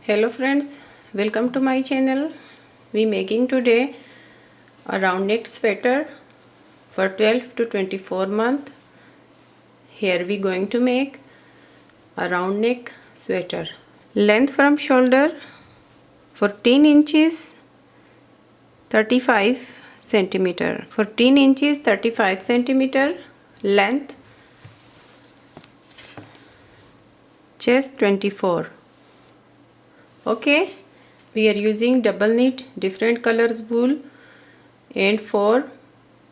Hello friends, welcome to my channel. We making today a round neck sweater for 12 to 24 month. Here we going to make a round neck sweater. Length from shoulder 14 inches 35 centimeter. 14 inches 35 centimeter length. Chest 24. Okay, we are using double knit different colors wool and 4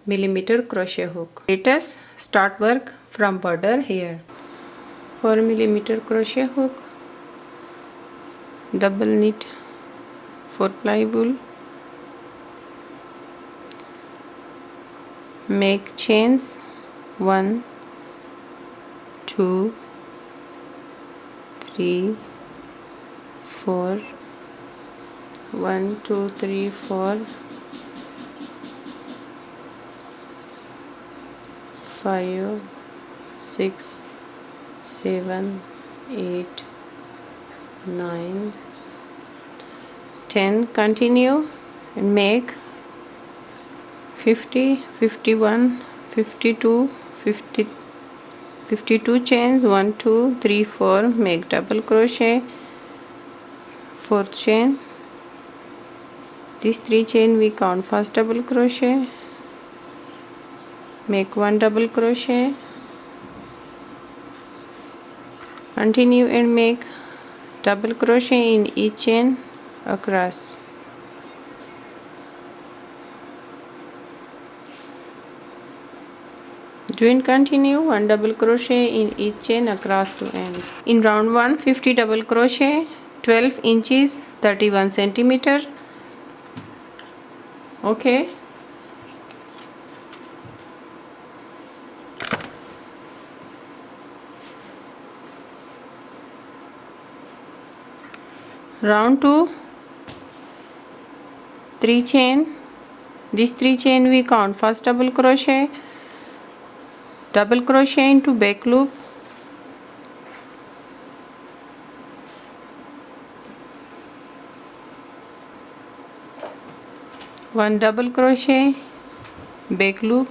millimeter crochet hook. Let us start work from border here. 4 millimeter crochet hook, double knit 4 ply wool, make chains 1 2 3 4 1 2 3 4 5 6 7 8 9 10. Continue and make 50 51 52 50 52 chains. 1 2 3 4 make double crochet, 4th chain. These 3 chain we count first double crochet, make 1 double crochet, continue and make double crochet in each chain across. Do and continue 1 double crochet in each chain across to end. In round 1, 50 double crochet, 12 inches 31 centimeter. Okay, round 2, 3 chain. These 3 chain we count first double crochet into back loop, one double crochet, back loop,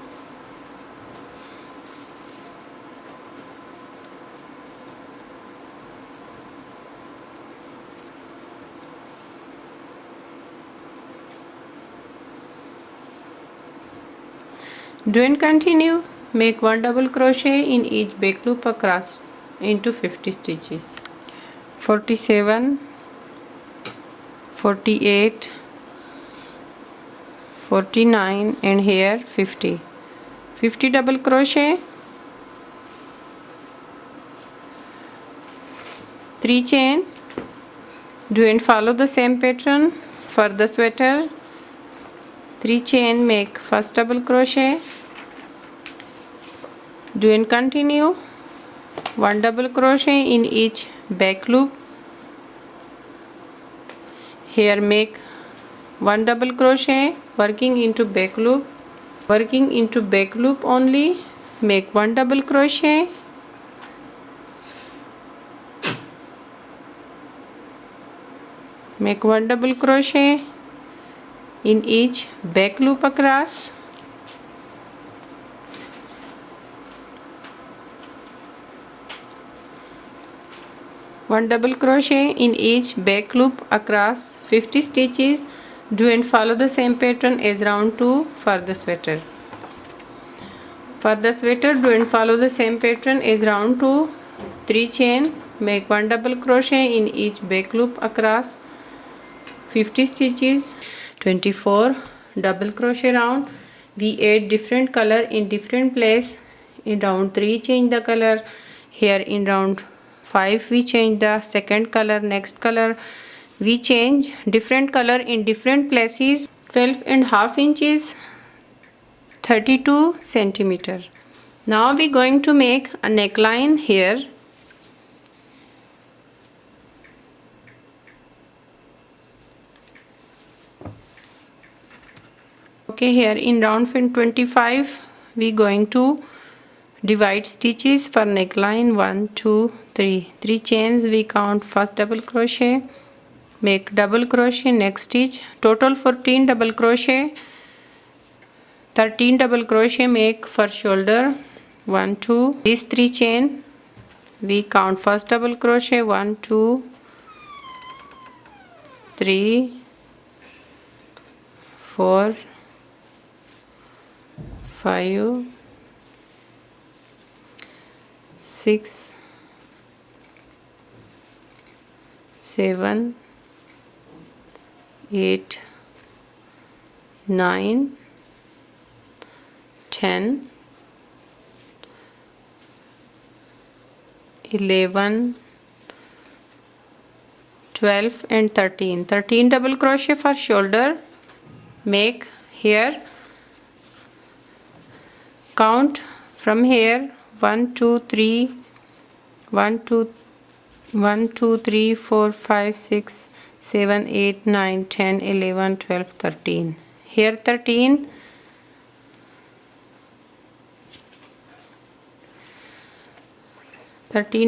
do and continue, make 1 double crochet in each back loop across into 50 stitches. 47 48 49 and here 50 double crochet, 3 chain. Do and follow the same pattern for the sweater. 3 chain, make first double crochet, do and continue 1 double crochet in each back loop. Here make 1 double crochet, working into back loop, only make 1 double crochet, make 1 double crochet in each back loop across, one double crochet in each back loop across 50 stitches. Do and follow the same pattern as round 2 for the sweater. For the sweater, do and follow the same pattern as round 2. 3 chain, make 1 double crochet in each back loop across 50 stitches. 24 double crochet round. We add different color in different place. In round 3 change the color. Here in round 5 we change the second color, next color. We change different color in different places. 12.5 inches 32 centimeter. Now we going to make a neckline here. Okay, here in round 25 we going to divide stitches for neckline. 1 2 3 chains we count first double crochet, make double crochet next stitch, total 14 double crochet, 13 double crochet make for shoulder, 1 2, these 3 chain we count first double crochet, 1 2 3 4 5 6 7 8 9 10 11 12 and 13 double crochet for shoulder, make here, count from here 1 2 3 1 2 1 2 3 4 5 6 7 8 9 10 11 12 13, here 13,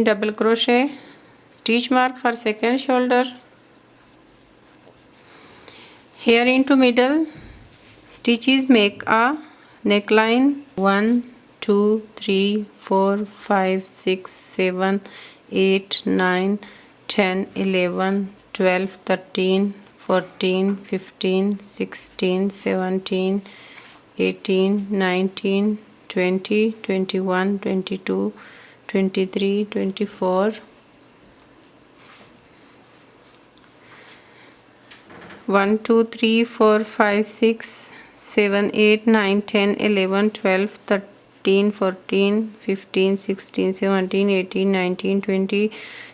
double crochet, stitch mark for second shoulder, here into middle stitches make a neckline, 1 2 3 4 5 6 7 8 9 10 11 12 13 14 15 16 17 18 19 20 21 22 23 24 1 2 3 4 5 6 7 8 9 10 11 12 13 14 15 16 17 18 19 20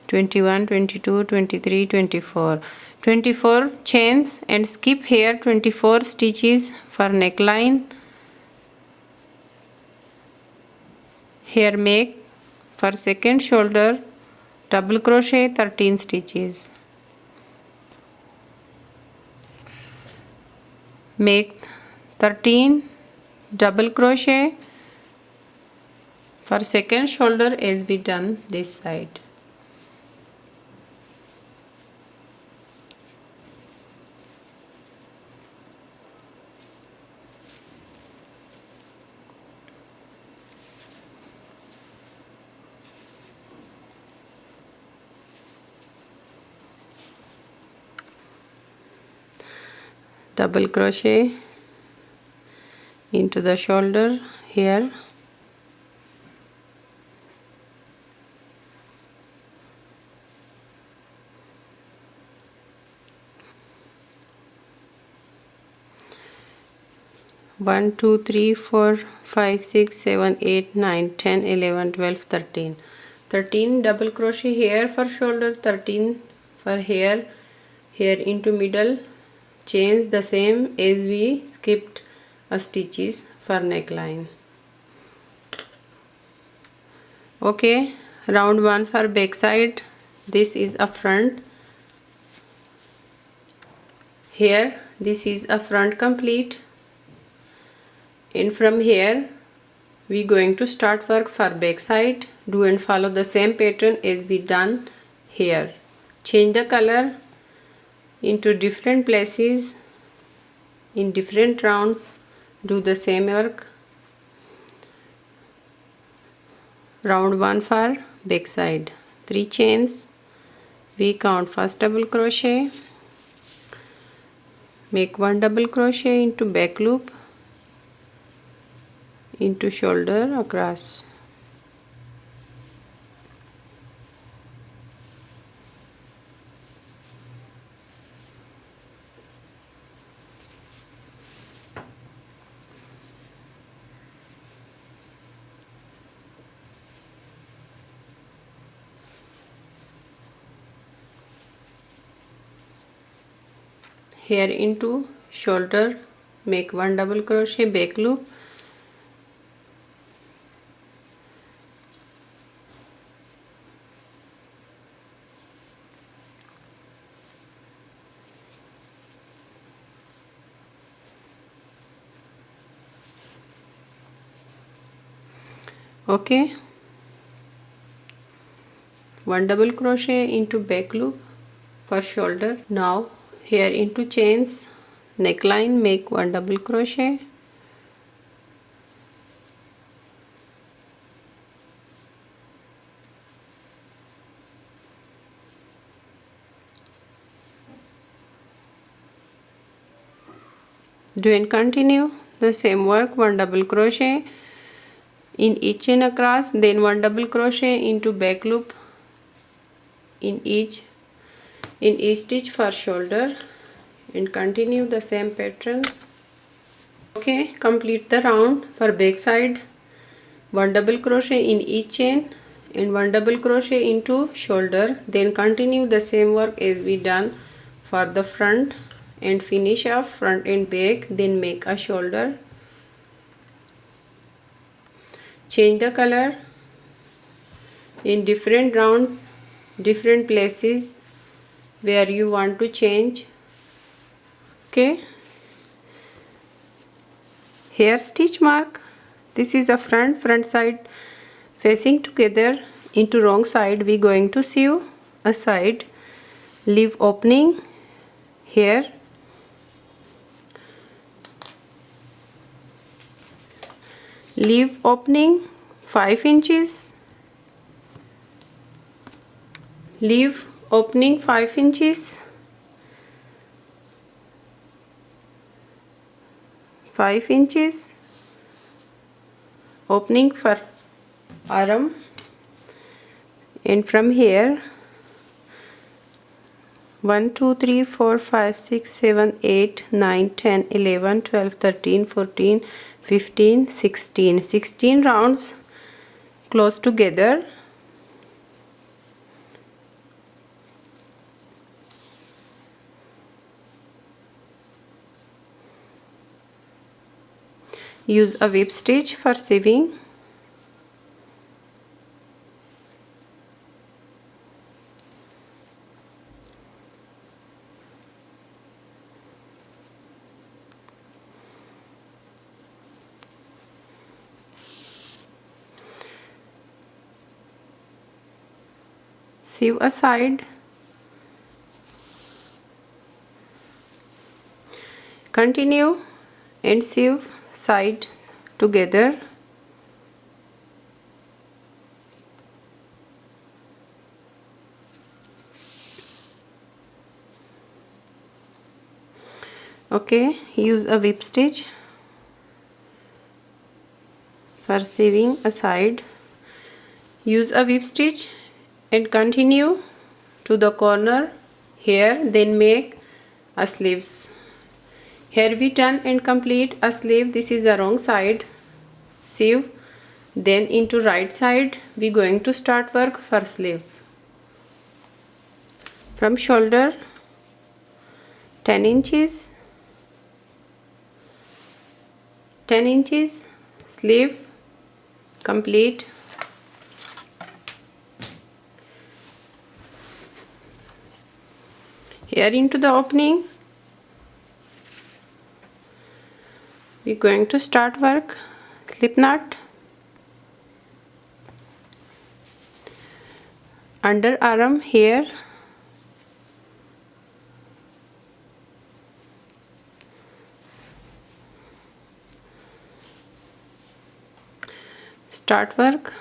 21 22 23 24, 24 chains and skip here 24 stitches for neckline, here make for second shoulder double crochet 13 stitches, make 13 double crochet for second shoulder as we done this side. Double crochet into the shoulder here, one, 2, 3, 4, 5, 6, 7, 8, 9, 10, 11, 12, 13. 13 double crochet here for shoulder, 13 for here, here into middle, chains the same as we skipped a stitches for neckline. Okay, round 1 for back side, this is a front, here this is a front complete, and from here we going to start work for back side. Do and follow the same pattern as we done here. Change the color into different places in different rounds, do the same work. Round 1 for back side, 3 chains, we count first double crochet, make 1 double crochet into back loop, into shoulder across, here into shoulder, make 1 double crochet back loop, okay, 1 double crochet into back loop for shoulder. Now here into chains, neckline, make 1 double crochet, do and continue the same work, 1 double crochet in each chain across, then 1 double crochet into back loop in each stitch for shoulder, and continue the same pattern. Okay, complete the round for back side, 1 double crochet in each chain and 1 double crochet into shoulder, then continue the same work as we done for the front and finish off front and back, then make a shoulder. Change the color in different rounds, different places where you want to change. Okay, here stitch mark, this is a front side facing together into wrong side. We going to sew a side, leave opening here, leave opening 5 inches, leave opening 5 inches, 5 inches opening for arm, and from here 1 2 3 4 5 6 7 8 9 10 11 12 13 14 15 16 rounds close together. Use a whip stitch for sewing. Sew a side, continue and sew side together. Okay, use a whip stitch for sewing a side. Use a whip stitch and continue to the corner here, then make a sleeves. Here we turn and complete a sleeve. This is the wrong side, sew, then into right side we going to start work for sleeve. From shoulder 10 inches, 10 inches sleeve complete. Here into the opening we're going to start work, slip knot, under arm here, start work,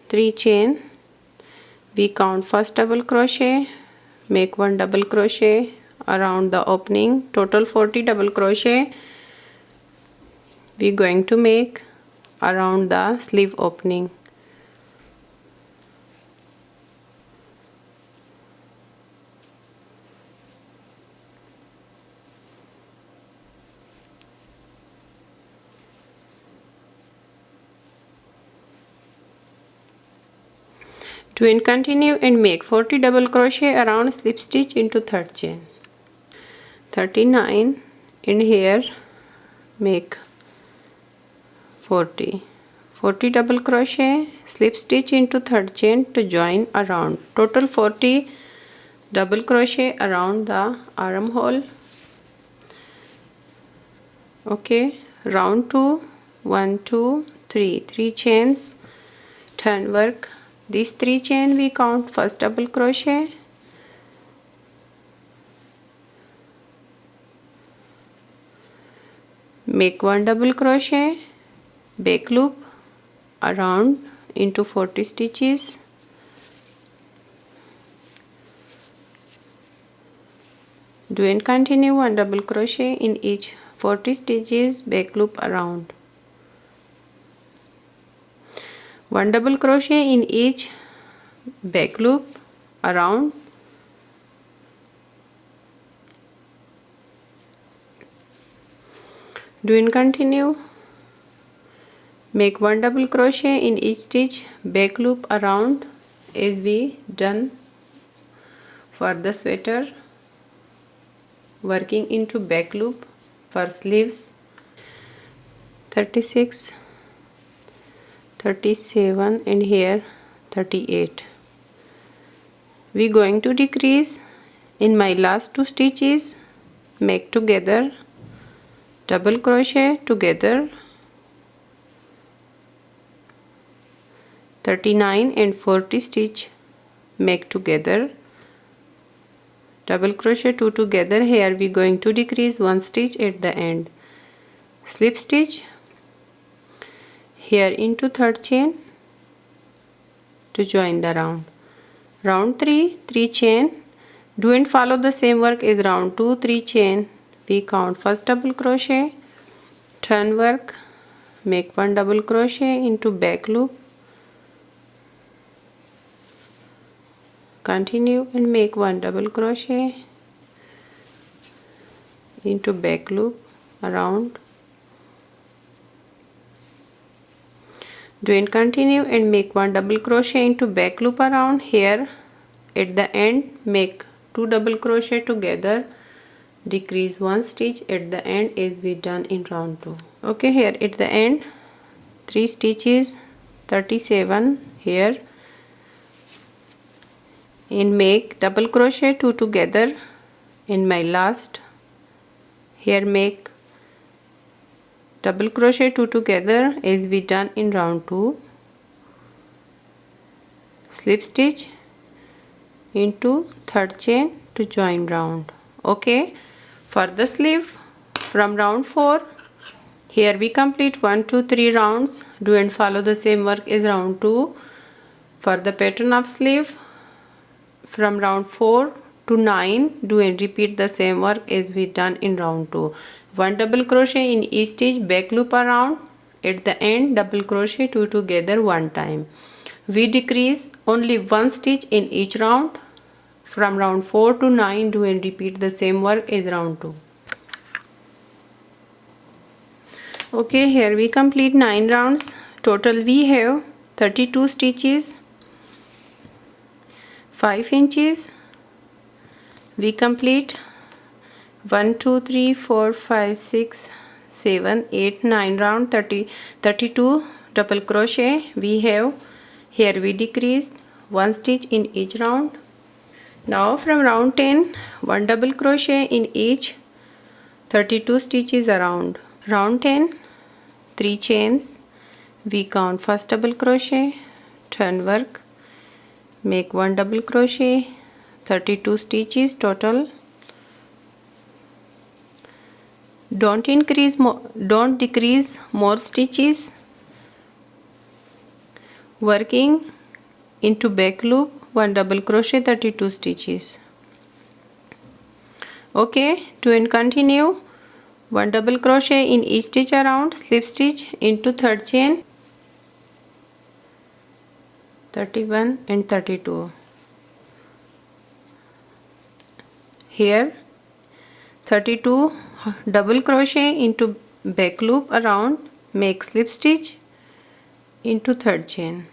3 chain, we count first double crochet, make 1 double crochet around the opening, total 40 double crochet we going to make around the sleeve opening. Do and continue and make 40 double crochet around, slip stitch into third chain, 39 in here, make 40 double crochet, slip stitch into third chain to join around, total 40 double crochet around the armhole. Okay, round 2, 1 2 3 chains, turn work, these 3 chain we count first double crochet, make 1 double crochet, back loop around into 40 stitches, do and continue 1 double crochet in each 40 stitches, back loop around, 1 double crochet in each back loop around, do and continue, make 1 double crochet in each stitch, back loop around as we done for the sweater, working into back loop for sleeves. 36, 37 and here 38. We going to decrease in my last 2 stitches, make together double crochet together, 39 and 40 stitch, make together double crochet 2 together. Here we going to decrease 1 stitch at the end, slip stitch here into third chain to join the round, round 3 3 chain, do and follow the same work as round 2 3 chain. We count first double crochet, turn work, make 1 double crochet into back loop, continue and make 1 double crochet into back loop around, do and continue and make 1 double crochet into back loop around. Here at the end make 2 double crochet together, decrease 1 stitch at the end as we done in round 2. Okay, here at the end 3 stitches, 37 here, and make double crochet 2 together in my last, here make double crochet 2 together as we done in round 2, slip stitch into third chain to join round. Okay, for the sleeve from round 4, here we complete 1 2 3 rounds, do and follow the same work as round 2. For the pattern of sleeve from round 4 to 9, do and repeat the same work as we done in round 2. 1 double crochet in each stitch, back loop around, at the end double crochet 2 together 1 time. We decrease only 1 stitch in each round. From round 4 to 9, do and repeat the same work as round 2. Okay, here we complete 9 rounds. Total we have 32 stitches, 5 inches. We complete 1 2 3 4 5 6 7 8 9 round, 32 double crochet we have. Here we decreased 1 stitch in each round. Now from round 10, 1 double crochet in each 32 stitches around. Round 10, 3 chains, we count first double crochet, turn work, make 1 double crochet, 32 stitches total. Don't decrease more stitches. Working into back loop, 1 double crochet, 32 stitches. Okay, do and continue 1 double crochet in each stitch around, slip stitch into third chain, 31 and 32. Here 32 double crochet into back loop around, make slip stitch into third chain.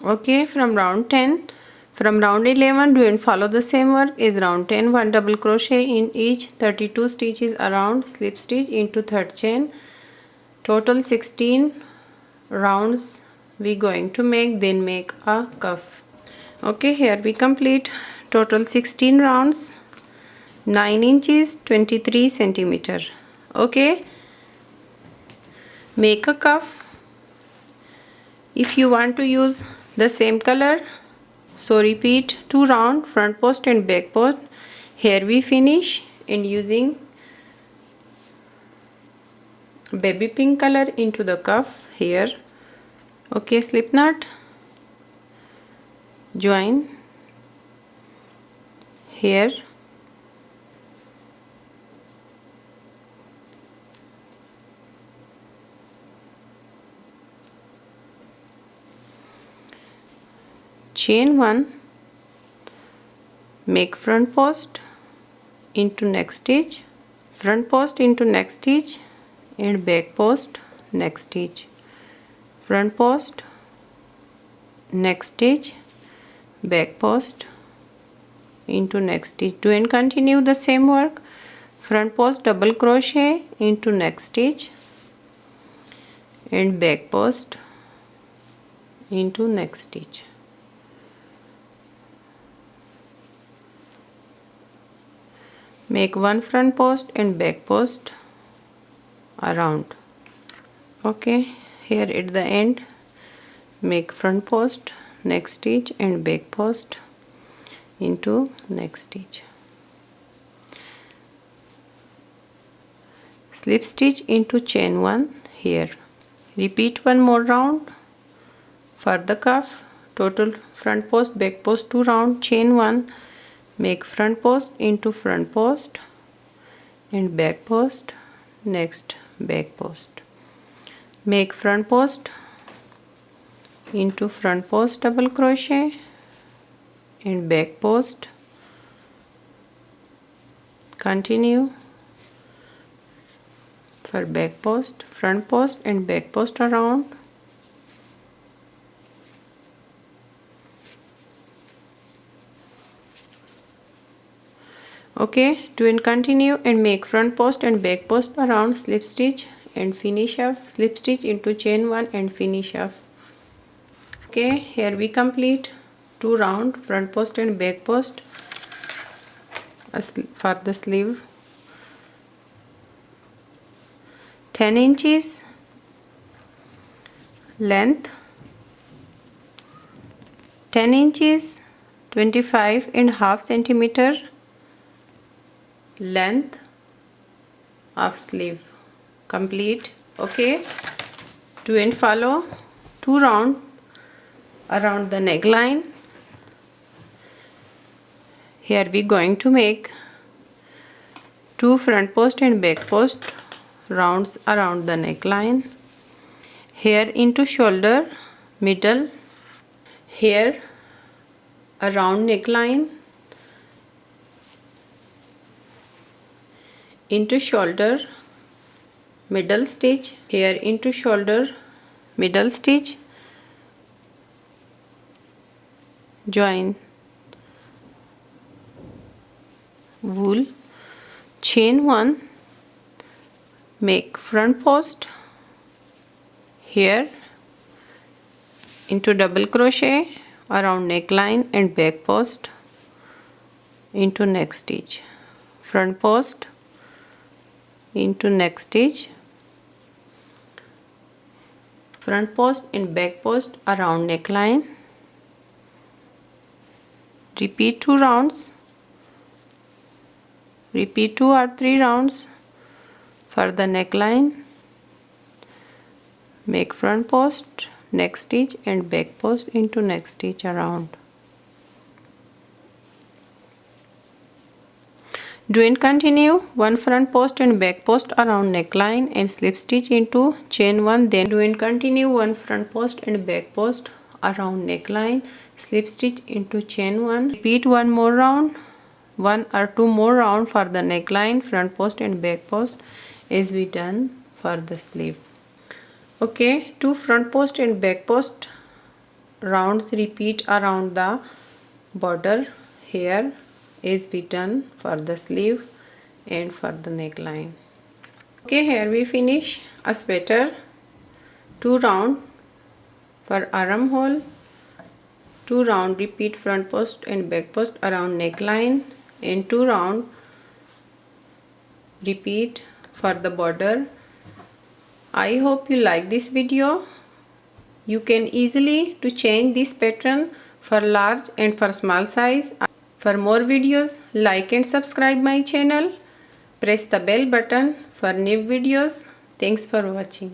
Okay, from round 10, from round 11, do and follow the same work as round 10. 1 double crochet in each 32 stitches around, slip stitch into third chain. Total 16 rounds we going to make, then make a cuff. Okay, here we complete total 16 rounds, 9 inches 23 centimeter. Okay, make a cuff. If you want to use the same color, So repeat 2 round front post and back post. Here we finish and using baby pink color into the cuff here. Okay, slip knot, join here, chain 1, make front post into next stitch, front post into next stitch and back post next stitch, front post next stitch, back post into next stitch. Do and continue the same work. Front post double crochet into next stitch and back post into next stitch. Make one front post and back post around. Okay, here at the end make front post next stitch and back post into next stitch. Slip stitch into chain 1 here. Repeat one more round for the cuff. Total front post back post 2 round, chain 1, make front post into front post and back post, next back post. Make front post into front post double crochet and back post. Continue for back post, front post and back post around. Okay, do and continue and make front post and back post around, slip stitch and finish off, slip stitch into chain 1 and finish off. Okay, here we complete 2 round front post and back post for the sleeve. 10 inches length, 10 inches 25.5 centimeter length of sleeve. Complete. Okay, do and follow 2 round around the neckline. Here we going to make 2 front post and back post rounds around the neckline. Here into shoulder, middle, here around neckline, into shoulder, middle stitch, here into shoulder, middle stitch, join wool, chain 1, make front post here into double crochet around neckline and back post into next stitch, front post into next stitch, front post and back post around neckline. Repeat 2 rounds, repeat 2 or 3 rounds for the neckline. Make front post, next stitch and back post into next stitch around. Do and continue one front post and back post around neckline and slip stitch into chain 1. Then do and continue one front post and back post around neckline, slip stitch into chain 1. Repeat one more round, 1 or 2 more round for the neckline, front post and back post as we done for the sleeve. Okay, 2 front post and back post rounds repeat around the border here as we done for the sleeve and for the neckline. Okay, here we finish a sweater. 2 round for armhole, 2 round repeat front post and back post around neckline and 2 round repeat for the border. I hope you like this video. You can easily to change this pattern for large and for small size. For more videos, like and subscribe my channel. Press the bell button for new videos. Thanks for watching.